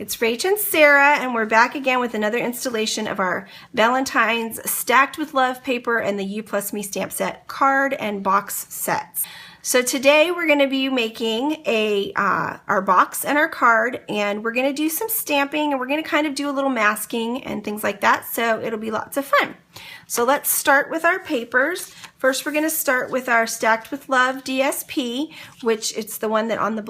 It's Rach and Sarah, and we're back again with another installation of our Valentine's Stacked with Love paper and the You Plus Me stamp set card and box sets. So today we're going to be making our box and our card, and we're going to do some stamping, and we're going to kind of do a little masking and things like that, so it'll be lots of fun. So let's start with our papers. First we're going to start with our Stacked with Love DSP, which it's the one that on the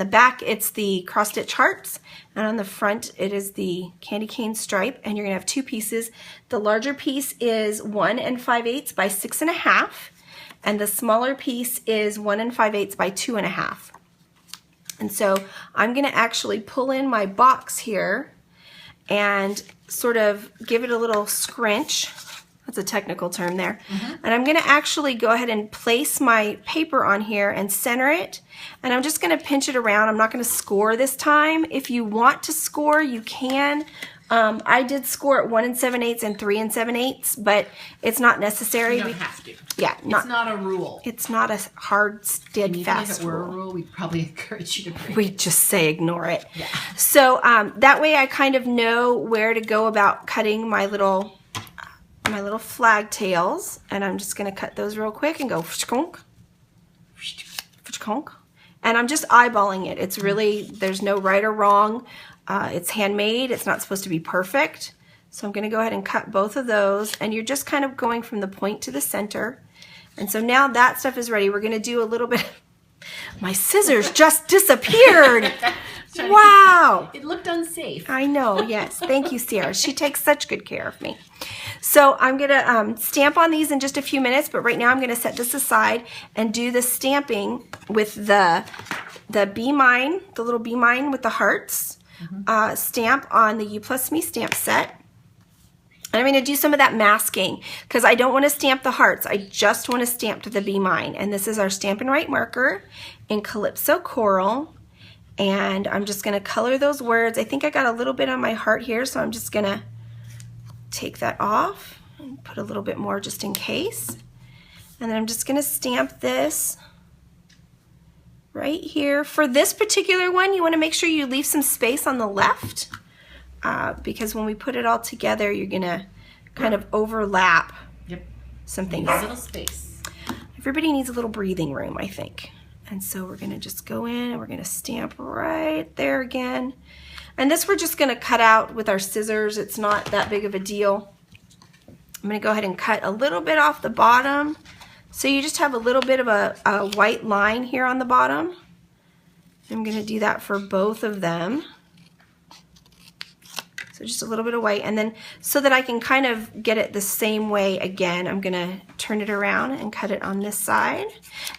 back it's the cross stitch hearts, and on the front it is the candy cane stripe, and you're going to have two pieces. The larger piece is 1 5/8 by 6.5. and the smaller piece is 1 5/8 by 2.5. And so I'm going to actually pull in my box here and sort of give it a little scrunch. That's a technical term there. And I'm going to actually go ahead and place my paper on here and center it. And I'm just going to pinch it around. I'm not going to score this time. If you want to score, you can. I did score at 1 7/8 and 3 7/8, but it's not necessary. You don't have to. Yeah, it's not a rule. It's not a hard, steadfast if it were a rule, we'd probably encourage you to break it. We'd just say ignore it. Yeah. So that way I kind of know where to go about cutting my little flag tails, and I'm just going to cut those real quick and go fshkonk, fshkonk, and I'm just eyeballing it. It's really, there's no right or wrong. It's handmade. It's not supposed to be perfect. So I'm going to go ahead and cut both of those, and you're just kind of going from the point to the center. And so now that stuff is ready. We're going to do a little bit. My scissors just disappeared. Wow. It looked unsafe. I know, yes. Thank you, Sarah. She takes such good care of me. So I'm going to stamp on these in just a few minutes, but right now I'm going to set this aside and do the stamping with the Be Mine, the little Be Mine with the hearts. Stamp on the You Plus Me stamp set. And I'm going to do some of that masking because I don't want to stamp the hearts. I just want to stamp to the Be Mine. And this is our Stampin' Right marker in Calypso Coral. And I'm just going to color those words. I think I got a little bit on my heart here, so I'm just going to take that off and put a little bit more just in case. And then I'm just going to stamp this right here. For this particular one, you want to make sure you leave some space on the left because when we put it all together, you're going to kind of overlap some things. A little space. Everybody needs a little breathing room, I think. And so we're going to just go in and we're going to stamp right there again. And this we're just going to cut out with our scissors. It's not that big of a deal. I'm going to go ahead and cut a little bit off the bottom. So you just have a little bit of a white line here on the bottom. I'm going to do that for both of them. So just a little bit of white, and then so that I can kind of get it the same way again, I'm going to turn it around and cut it on this side.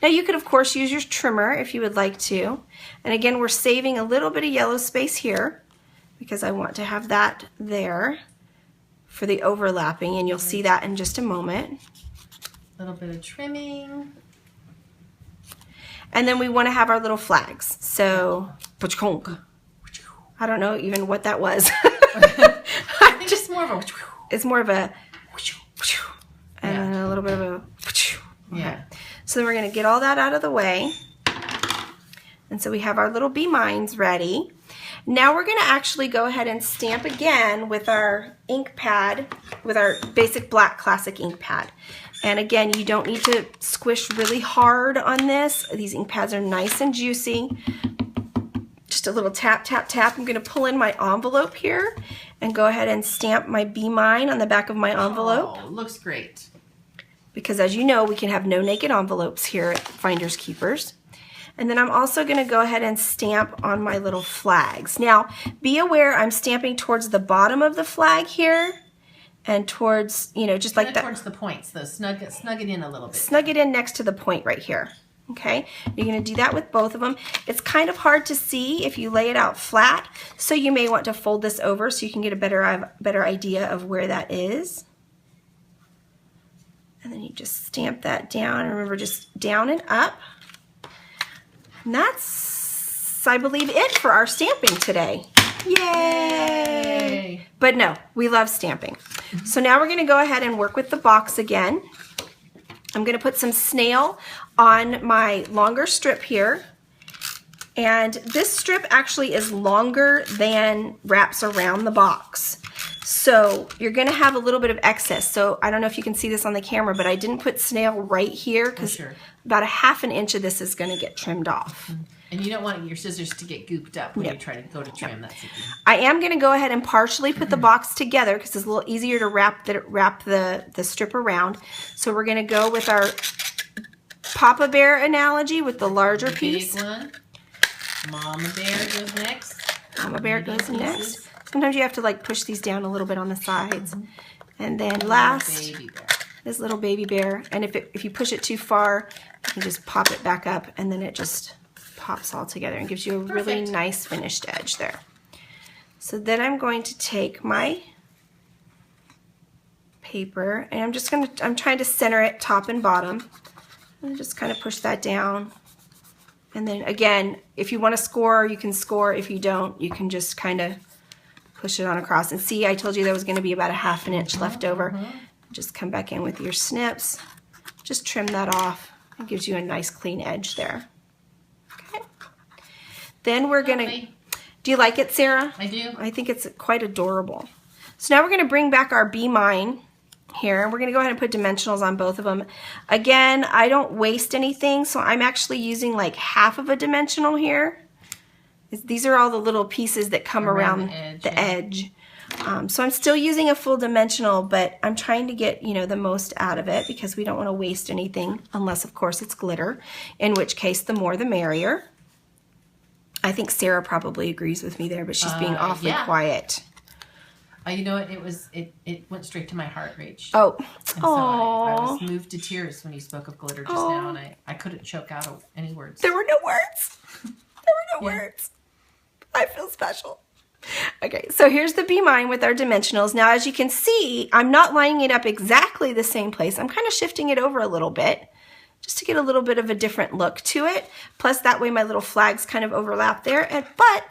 Now you could of course use your trimmer if you would like to. And again, we're saving a little bit of yellow space here because I want to have that there for the overlapping, and you'll see that in just a moment. A little bit of trimming. And then we want to have our little flags. So, I don't know even what that was. I think it's more of a. It's more of a, and then a little bit of a. Yeah. So then we're going to get all that out of the way. And so we have our little Be Mines ready. Now we're going to actually go ahead and stamp again with our ink pad, with our basic black classic ink pad. And again, you don't need to squish really hard on this. These ink pads are nice and juicy. Just a little tap, tap, tap. I'm going to pull in my envelope here and go ahead and stamp my Be Mine on the back of my envelope. Oh, looks great. Because as you know, we can have no naked envelopes here at Finders Keepers. And then I'm also going to go ahead and stamp on my little flags. Now, be aware I'm stamping towards the bottom of the flag here. And towards, you know, just like that. Towards the points, though. Snug it in a little bit. Snug it in next to the point right here. Okay? You're going to do that with both of them. It's kind of hard to see if you lay it out flat, so you may want to fold this over so you can get a better idea of where that is. And then you just stamp that down. And remember, just down and up. And that's, I believe, it for our stamping today. Yay! But no, we love stamping. So now we're going to go ahead and work with the box again. I'm going to put some snail on my longer strip here. And this strip actually is longer than wraps around the box. So you're gonna have a little bit of excess. So I don't know if you can see this on the camera, but I didn't put snail right here because about a 1/2 inch of this is gonna get trimmed off. And you don't want your scissors to get gooped up when you try to go to trim. That's it. I am gonna go ahead and partially put the box together because it's a little easier to wrap the strip around. So we're gonna go with our Papa Bear analogy with the larger piece. Big one. Mama Bear goes next. Mama Bear goes next. Sometimes you have to like push these down a little bit on the sides. And then last, this little baby bear. And if you push it too far, you can just pop it back up and then it just pops all together and gives you a really nice finished edge there. So then I'm going to take my paper and I'm trying to center it top and bottom. And just kind of push that down. And then again, if you want to score, you can score. If you don't, you can just kind of push it on across. And see, I told you there was going to be about a 1/2 inch left over. Just come back in with your snips. Just trim that off. It gives you a nice clean edge there. Okay. Then we're going to... Do you like it, Sarah? I do. I think it's quite adorable. So now we're going to bring back our Be Mine here. We're going to go ahead and put dimensionals on both of them. Again, I don't waste anything, so I'm actually using like 1/2 of a dimensional here. These are all the little pieces that come around the edge. So I'm still using a full dimensional, but I'm trying to get, you know, the most out of it because we don't want to waste anything unless, of course, it's glitter, in which case the more the merrier. I think Sarah probably agrees with me there, but she's being awfully quiet. You know what? It went straight to my heart, Rach. Oh, and so I was moved to tears when you spoke of glitter just now, and I couldn't choke out any words. There were no words. There were no words. I feel special. Okay, so here's the Be Mine with our dimensionals. Now, as you can see, I'm not lining it up exactly the same place. I'm kind of shifting it over a little bit just to get a little bit of a different look to it. Plus, that way my little flags kind of overlap there. But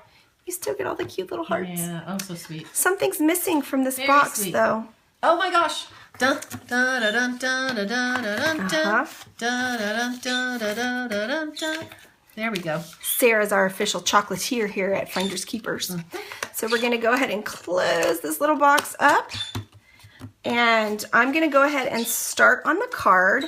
you still get all the cute little hearts. Yeah, oh, so sweet. Something's missing from this box, though. Oh my gosh. Dun, dun, dun, dun, dun, dun, dun, dun, dun, dun, dun, dun, dun. There we go. Sarah's our official chocolatier here at Finders Keepers. So we're going to go ahead and close this little box up. And I'm going to go ahead and start on the card.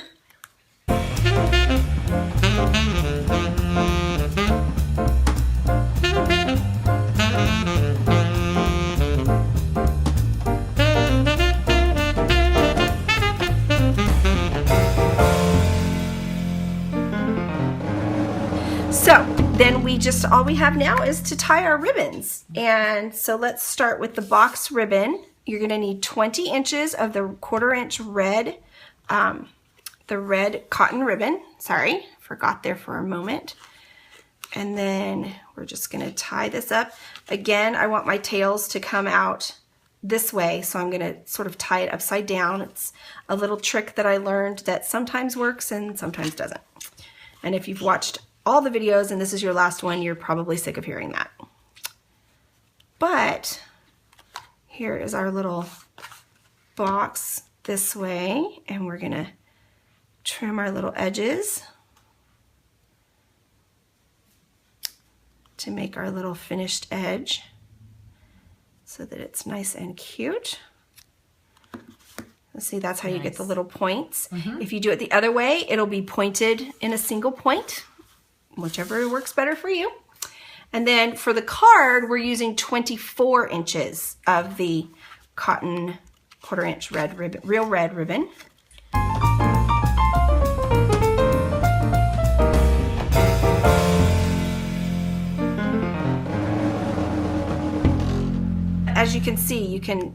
So then all we have now is to tie our ribbons. And so let's start with the box ribbon. You're going to need 20 inches of the 1/4 inch red, the red cotton ribbon. Sorry, forgot there for a moment. And then we're just going to tie this up. Again, I want my tails to come out this way, so I'm going to sort of tie it upside down. It's a little trick that I learned that sometimes works and sometimes doesn't. And if you've watched all the videos and this is your last one, you're probably sick of hearing that. But here is our little box this way, and we're going to trim our little edges to make our little finished edge so that it's nice and cute. Let's see, that's how you get the little points. If you do it the other way, it'll be pointed in a single point, whichever works better for you. And then for the card, we're using 24 inches of the cotton 1/4 inch red ribbon, real red ribbon. As you can see, you can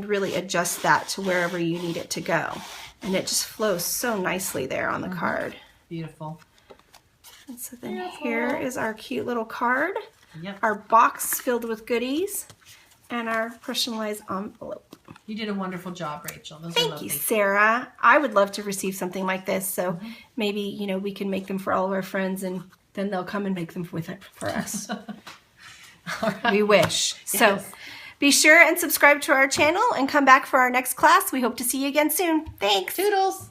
really adjust that to wherever you need it to go. And it just flows so nicely there on the card. Beautiful. And so then here is our cute little card, Yep. our box filled with goodies, and our personalized envelope. You did a wonderful job, Rachel. Those are Thank lovely. you, Sarah. I would love to receive something like this, so maybe, you know, we can make them for all of our friends, and then they'll come and make them for us. All right. We wish. So Yes. be sure and subscribe to our channel and come back for our next class. We hope to see you again soon. Thanks. Toodles.